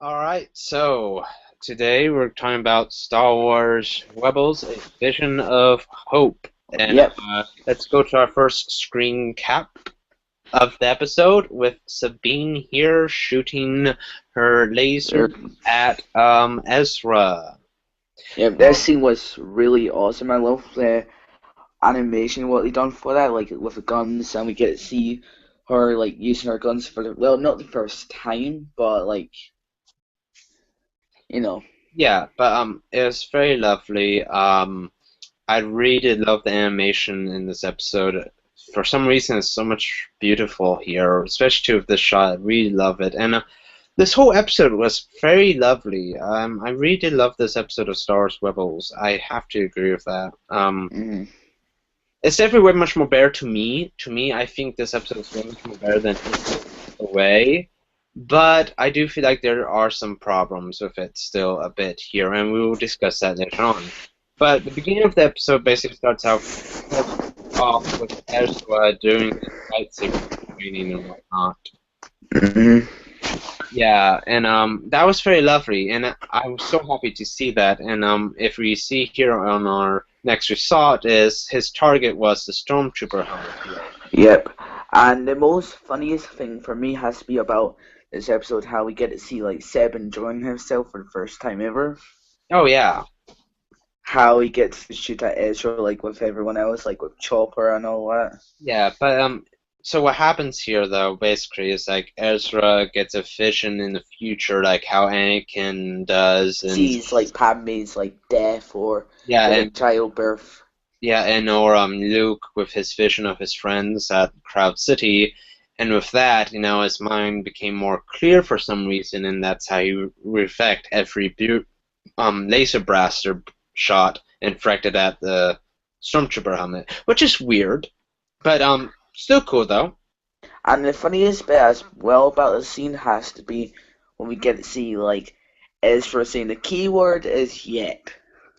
Alright, so today we're talking about Star Wars Rebels, A Vision of Hope. And Yep. let's go to our first screen cap of the episode with Sabine here shooting her laser er, at Ezra. Yep. That scene was really awesome. I love the animation, what they done for that, like with the guns, and we get to see her like using her guns for not the first time, but like you know, Yeah, but it was very lovely. I really love the animation in this episode. For some reason, it's so much beautiful here, especially too with this shot. I really love it, and this whole episode was very lovely. I really did love this episode of Star Wars Rebels. I have to agree with that. mm, It's definitely way much more better to me. To me, I think this episode is way much more better than Away. But I do feel like there are some problems with it still a bit here, and we will discuss that later on. But the beginning of the episode basically starts out off with Ezra doing his lightsaber training and whatnot. mm, Yeah, and that was very lovely, and I was so happy to see that. And if we see here on our next result is his target was the stormtrooper helmet. yep. And the most funniest thing for me has to be about this episode how we get to see like Seb enjoying himself for the first time ever. Oh yeah, How he gets to shoot at Ezra like with everyone else, like with Chopper and all that. yeah, but so what happens here though basically is like Ezra gets a vision in the future, like how Anakin does, and Sees like Padme's like death or yeah, during childbirth. or Luke with his vision of his friends at Cloud City, and with that, his mind became more clear for some reason, and that's how he reflect every laser blaster shot inflected at the stormtrooper helmet, which is weird, but still cool though. And the funniest bit as well about the scene has to be when we get to see like Ezra saying the keyword is yet.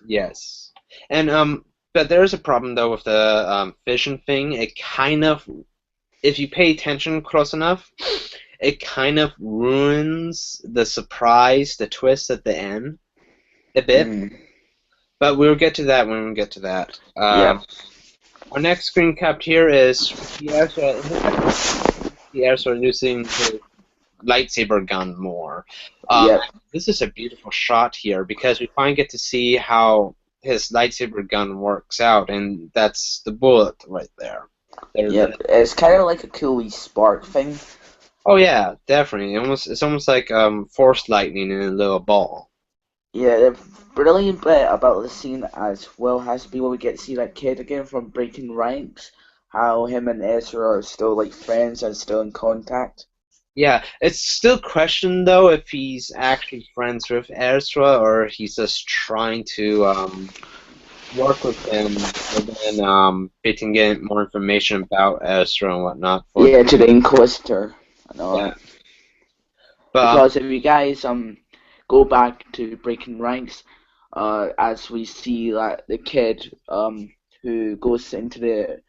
Yes, and but there is a problem though with the vision thing. It kind of, if you pay attention close enough, it kind of ruins the surprise, the twist at the end a bit. Mm, But we'll get to that when we get to that. yeah, Our next screen cap here is Pierre using his lightsaber gun more. Um, yep, this is a beautiful shot here because we finally get to see how his lightsaber gun works out, and that's the bullet right there. yep. It's kind of like a cool spark thing. Oh yeah, definitely. It's almost like force lightning in a little ball. Yeah, the brilliant bit about the scene as well has to be when we get to see that kid again from Breaking Ranks. How him and Ezra are still like friends and still in contact. Yeah, it's still questioned though if he's actually friends with Ezra or he's just trying to work with him and then they can get more information about Ezra and whatnot for Yeah, to the Inquisitor and all yeah. that. But Because if you guys go back to Breaking Ranks, as we see that the kid who goes into the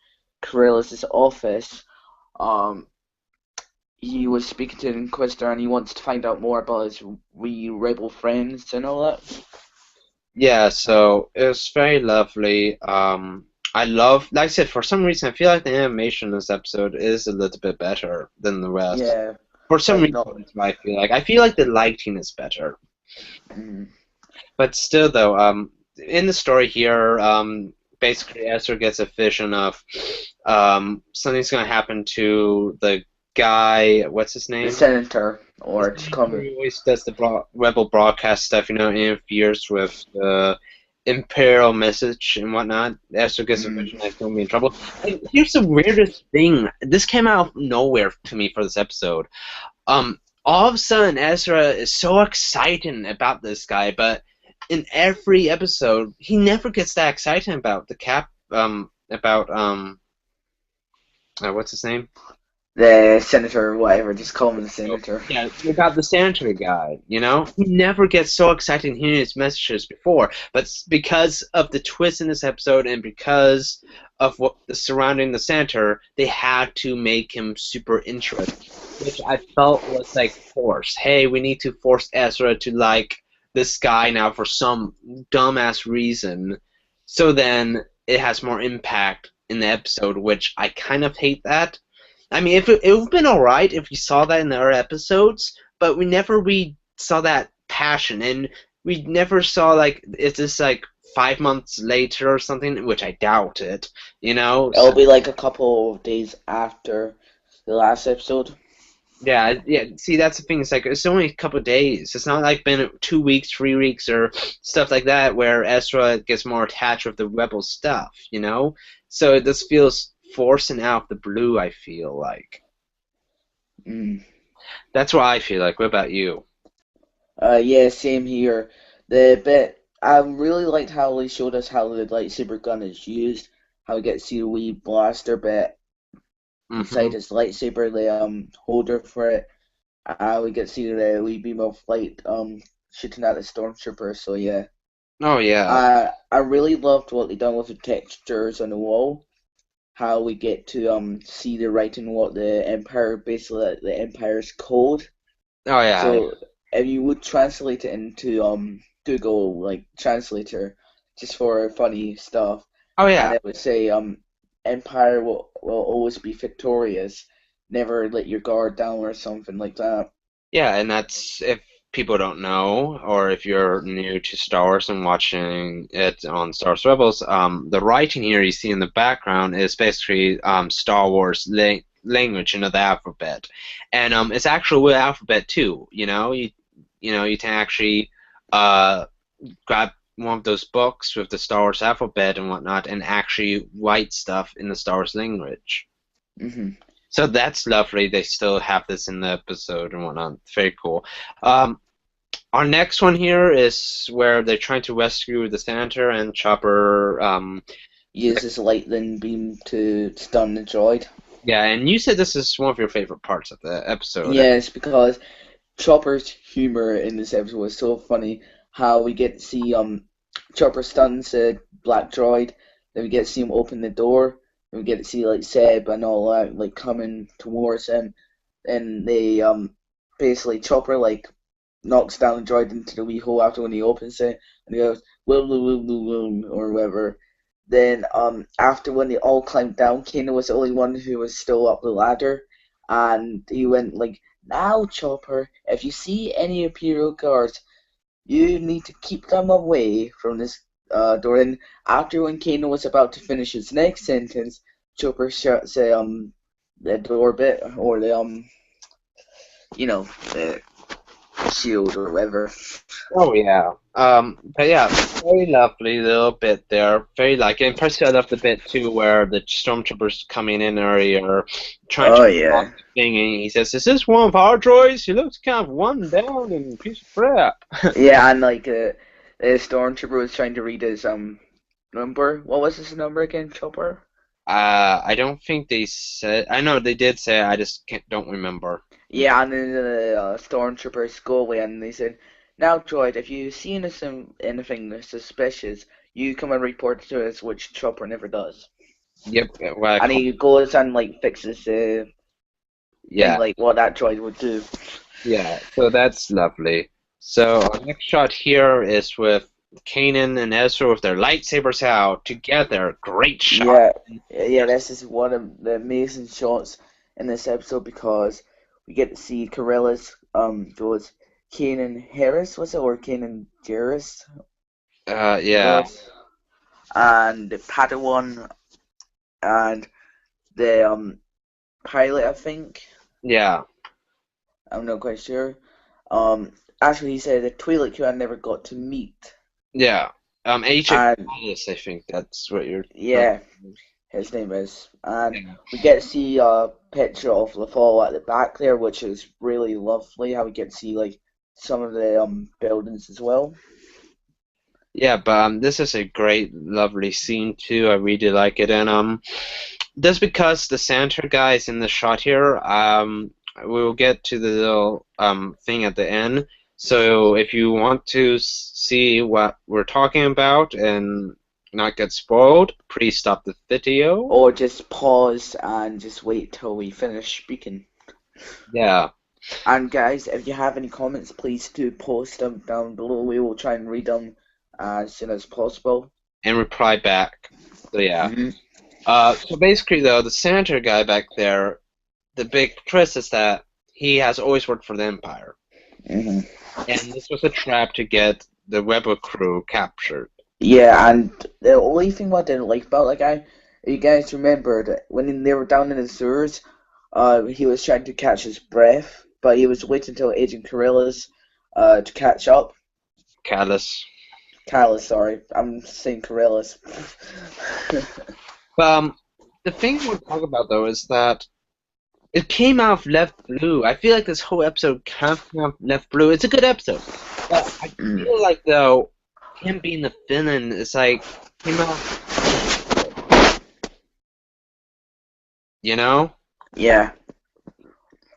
Corellis' office, um he was speaking to the Inquisitor and he wants to find out more about his wee rebel friends and all that. yeah, so it was very lovely. I love, like I said, for some reason I feel like the animation in this episode is a little bit better than the rest. Yeah, For some like reason, not. that's what I feel like. I feel like the lighting is better. Mm, But still, though, in the story here, basically Ezra gets a vision of something's going to happen to the guy. What's his the name? Senator, The or to senator come. who always does the rebel broadcast stuff. Interferes with the imperial message and whatnot. Ezra gets a Mm, vision that he's going to be in trouble. And here's the weirdest thing. This came out of nowhere to me for this episode. All of a sudden, Ezra is so excited about this guy, but in every episode, he never gets that excited about the what's his name? the Senator, whatever, just call him the Senator. Yeah, about the sanitary guy. He never gets so excited hearing his messages before, but because of the twist in this episode and because of what surrounding the center, they had to make him super interesting, which I felt was like forced. Hey, we need to force Ezra to like this guy now for some dumbass reason, so then it has more impact in the episode, which I kind of hate that. I mean, if it would have been alright if we saw that in the other episodes, but we never we saw that passion, and we never saw like it's just like 5 months later or something, which I doubt it. You know, It'll be like a couple of days after the last episode. yeah, yeah. See, that's the thing. It's like it's only a couple of days. It's not like been 2 weeks, 3 weeks, or stuff like that, where Ezra gets more attached with the rebel stuff. You know, so this feels forcing out of the blue. I feel like Mm. that's what I feel like. What about you? Yeah, same here. The bit I really liked how they showed us how the lightsaber gun is used. How we get to see the wee blaster bit inside Hmm. his lightsaber, the holder for it. We get to see the wee beam of light shooting at the stormtrooper. So yeah, Oh yeah, I really loved what they done with the textures on the wall. How we get to see the writing, what the Empire basically the Empire's code. oh yeah, So if you would translate it into Google like translator just for funny stuff, oh and yeah. it would say Empire will always be victorious, never let your guard down or something like that. Yeah, and that's if people don't know, or if you're new to Star Wars and watching it on Star Wars Rebels, the writing here you see in the background is basically Star Wars language, the alphabet, and it's actually with alphabet too. You can actually uh, grab one of those books with the Star Wars alphabet and whatnot, and actually write stuff in the Star Wars language. Hmm. So that's lovely. They still have this in the episode and whatnot. Very cool. Um, our next one here is where they're trying to rescue the senator and Chopper. Uses lightning beam to stun the droid. Yeah, and you said this is one of your favorite parts of the episode. Yes, because Chopper's humor in this episode was so funny. How we get to see Chopper stuns a black droid, then we get to see him open the door, and we get to see like Seb and all that like coming towards him, and they basically Chopper like knocks down the droid into the wee hole after when he opens it, and he goes woo woo woo woo woo or whatever. Then after when they all climbed down, Kanan was the only one who was still up the ladder, and he went like, "Now, Chopper, if you see any Imperial guards, you need to keep them away from this door." And after when Kanan was about to finish his next sentence, Chopper shuts the door bit or the the shield or whatever. Oh yeah. But yeah, very lovely little bit there. Very like, and personally, I love the bit too where the stormtroopers coming in earlier, trying to Oh block yeah. the thing, and he says, "Is this one of our droids? He looks kind of one down and a piece of crap." Yeah, and like the stormtrooper was trying to read his number. What was his number again, Chopper? I don't think they said. I know they did say. I just don't remember. Yeah, and then the stormtroopers go away and they said, "Now, droid, if you see anything suspicious, you come and report to us," which Chopper never does. Yep. Well, I And call, he goes and like fixes the thing yeah, like what that droid would do. yeah. So that's lovely. So our next shot here is with Kanan and Ezra with their lightsabers out together. Great shot. Yeah, yeah, this is one of the amazing shots in this episode because we get to see Corellis goes Kanan Harris was it or Kanan Jarrus Yeah, was and the Padawan and the pilot I think yeah, I'm not quite sure. Actually he said the Twi'lek who I never got to meet yeah. Agent and Wallace, I think that's what you're. yeah. His name is. And Yeah. we get to see a picture of Lafall at the back there, which is really lovely. How we get to see like some of the buildings as well. Yeah, but this is a great, lovely scene too. I really like it, and just because the Santa guy is in the shot here, we will get to the little thing at the end. So if you want to see what we're talking about and not get spoiled, please stop the video. Or just pause and just wait till we finish speaking. Yeah. And guys, if you have any comments, please do post them down below. We will try and read them as soon as possible. And reply back. So yeah. Mm-hmm. So basically though, the senator guy back there, the big twist is that he has always worked for the Empire. Mm-hmm. And this was a trap to get the Rebel crew captured. Yeah, and the only thing I didn't like about that guy, you guys remember that when they were down in the sewers, he was trying to catch his breath, but he was waiting until Agent Corellis to catch up. Callus. Sorry, I'm saying Corellis. The thing we'll talk about though is that it came out of Left Blue. I feel like this whole episode came out of Left Blue. It's a good episode, but I feel like though him being the villain is like came out. You know? Yeah.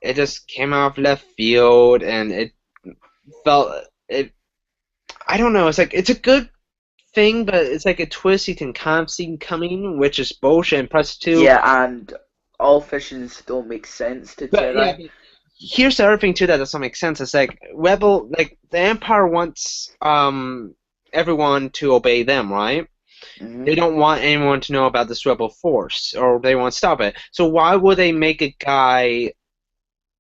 It just came out of left field, and it felt it. I don't know. It's like it's a good thing, but it's like a twist you can kind of see coming, which is bullshit. And plus two. Yeah, and all visions don't make sense to Jedi. Yeah, here's the other thing too that doesn't make sense. It's like Rebel, like the Empire wants everyone to obey them, right? Mm-hmm. They don't want anyone to know about this Rebel force, or they want to stop it. So why would they make a guy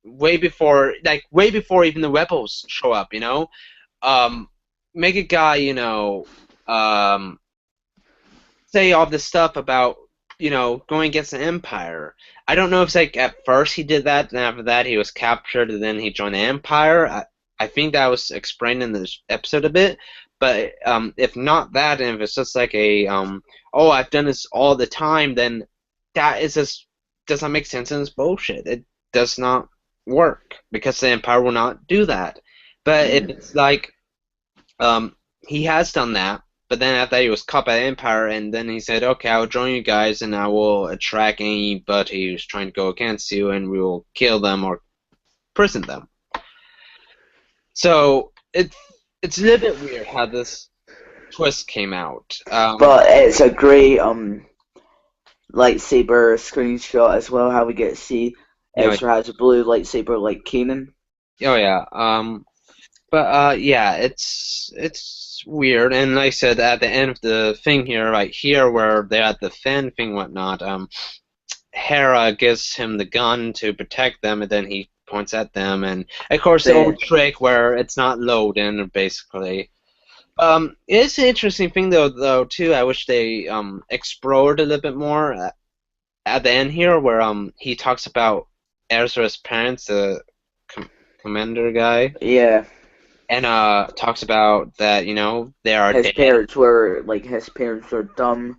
way before even the Rebels show up? You know, make a guy, you know, say all this stuff about, you know, going against the Empire. I don't know if it's like at first he did that, and after that he was captured, and then he joined the Empire. I think that was explained in this episode a bit. But if not that, and if it's just like a oh, I've done this all the time, then that is just does not make sense and it's bullshit. It does not work because the Empire will not do that. But if it's like he has done that, but then after that he was caught by the Empire, and then he said, okay, I'll join you guys, and I will attract anybody who's trying to go against you, and we will kill them or prison them. So it's a little bit weird how this twist came out. But it's a great lightsaber screenshot as well, how we get to see Ezra has a blue lightsaber like Kanan. Oh yeah. But yeah, it's weird, and like I said, at the end of the thing here, right here where they're at the Finn thing, whatnot, Hera gives him the gun to protect them, and then he points at them, and of course the old trick where it's not loading, basically. It's an interesting thing though too. I wish they explored a little bit more at the end here, where he talks about Ezra's parents, the commander guy. Yeah. And talks about that, you know, they are his parents were dumb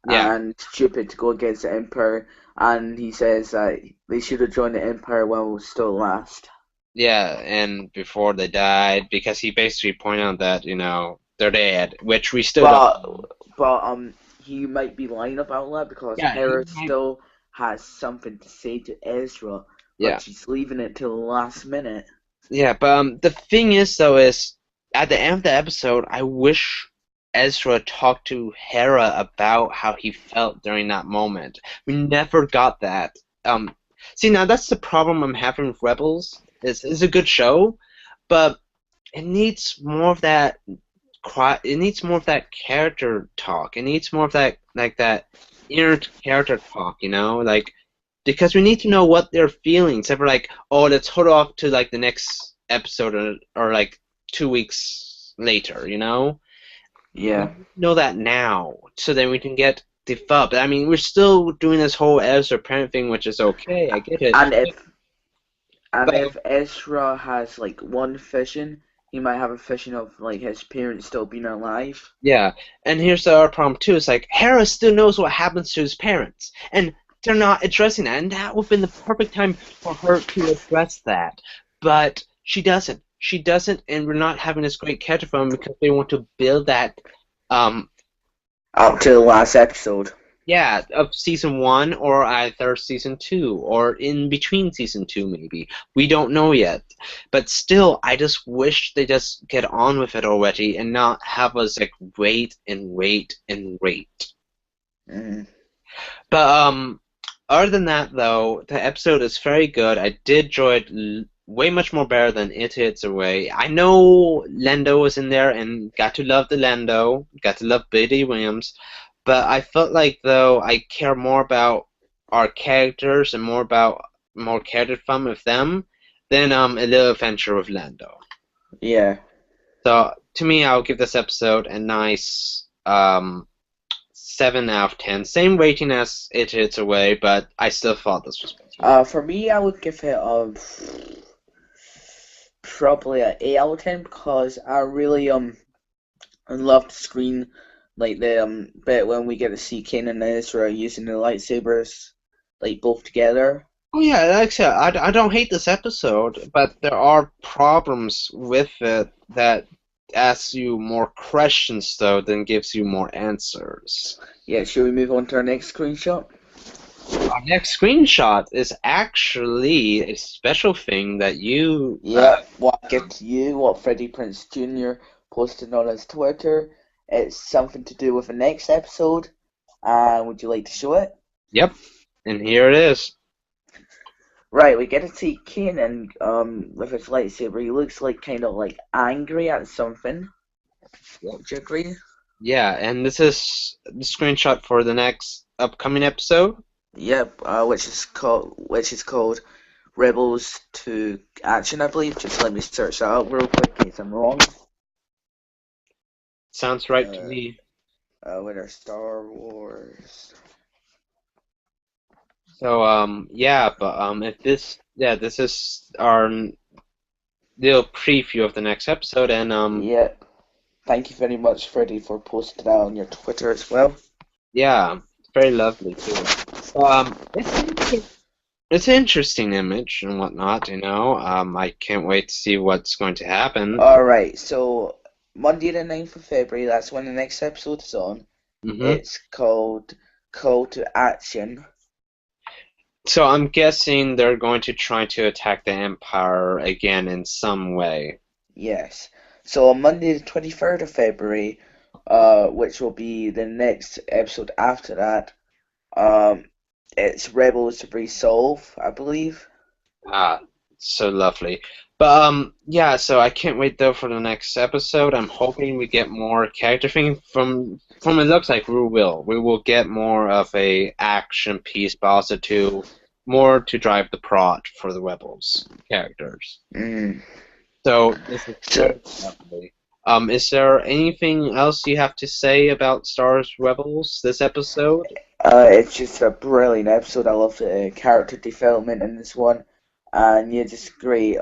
and stupid to go against the Empire, and he says that they should have joined the Empire while it was still last. Yeah, and before they died, because he basically pointed out that, you know, they're dead, which we still don't. But he might be lying about that because Hera still has something to say to Ezra, but she's leaving it till the last minute. Yeah, but the thing is, though, is at the end of the episode, I wish Ezra talked to Hera about how he felt during that moment. We never got that. See, now that's the problem I'm having with Rebels. It's a good show, but it needs more of that. It needs more of that character talk. It needs more of that, like that inner character talk. You know, like. Because we need to know what they're feeling. Except for like, oh, let's hold off to like the next episode or like 2 weeks later, you know? Yeah. We know that now, so then we can get developed. I mean, we're still doing this whole Ezra parent thing, which is okay. I get it. And if Ezra has like one vision, he might have a vision of like his parents still being alive. Yeah, and here's the other problem too. It's like Hera still knows what happens to his parents, and they're not addressing that, and that would have been the perfect time for her to address that. But she doesn't. She doesn't, and we're not having this great character for them because they want to build that up to the last episode. Yeah, of season one or either season two or in between season two maybe. We don't know yet. But still, I just wish they just get on with it already and not have us like wait and wait and wait. Mm. But other than that though, the episode is very good. I did enjoy it way much more better than It Hits Away. I know Lando was in there and got to love the Lando, got to love Billy Williams, but I felt like though I care more about our characters and more character fun with them than A Little Adventure with Lando. Yeah. So to me, I'll give this episode a nice 7 out of 10. Same rating as It Hits Away, but I still thought this was better. For me, I would give it probably an 8 out of 10 because I really love the screen, like the bit when we get to see Kanan and Ezra using the lightsabers, like both together. Oh yeah, like I said, I don't hate this episode, but there are problems with it that asks you more questions though than gives you more answers. Yeah, should we move on to our next screenshot? Our next screenshot is actually a special thing that you Yeah, what I give to you, what Freddie Prinze Jr. posted on his Twitter. It's something to do with the next episode. Would you like to show it? Yep, and here it is. Right, we get to see Kanan with his lightsaber. He looks like kind of like angry at something. Would you agree? Yeah, and this is the screenshot for the next upcoming episode. Yep, which is called Rebels to Action, I believe. Just let me search that up real quick in case I'm wrong. Sounds right to Uh, me. Winter Star Wars. So yeah, but if this is our little preview of the next episode, and Yep. Thank you very much, Freddie, for posting that on your Twitter as well. yeah, it's very lovely too. It's an interesting image and whatnot, you know. I can't wait to see what's going to happen. Alright, so Monday the 9th of February, that's when the next episode is on. Hmm. It's called Call to Action. So I'm guessing they're going to try to attack the Empire again in some way. Yes. So on Monday the 23rd of February, which will be the next episode after that, um, it's Rebels to Resolve, I believe. Ah, so lovely. But yeah, so I can't wait though for the next episode. I'm hoping we get more character thing from it looks like we will. We will get more of a action piece, but also to more to drive the plot for the Rebels characters. Mm. So this is So, lovely. Is there anything else you have to say about Star Wars Rebels this episode? it's just a brilliant episode. I love the character development in this one, and yeah, just great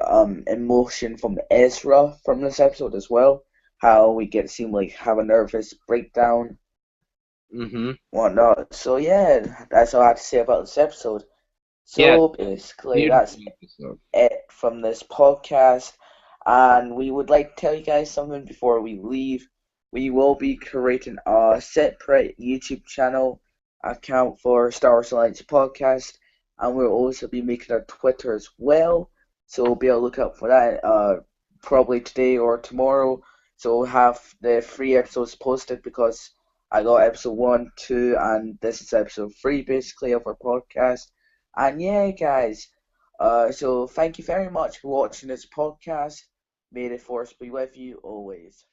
emotion from Ezra from this episode as well. How we get to see him like have a nervous breakdown, Mm-hmm. whatnot. So yeah, that's all I have to say about this episode. Yeah, So basically, that's beautiful episode. it from this podcast. And we would like to tell you guys something before we leave. We will be creating a separate YouTube channel account for Star Wars Alliance podcast, and we'll also be making a Twitter as well. So we'll be able to look out for that probably today or tomorrow. So we'll have the 3 episodes posted because I got episode 1, 2, and this is episode 3 basically of our podcast. And yeah, guys, so thank you very much for watching this podcast. May the force be with you always.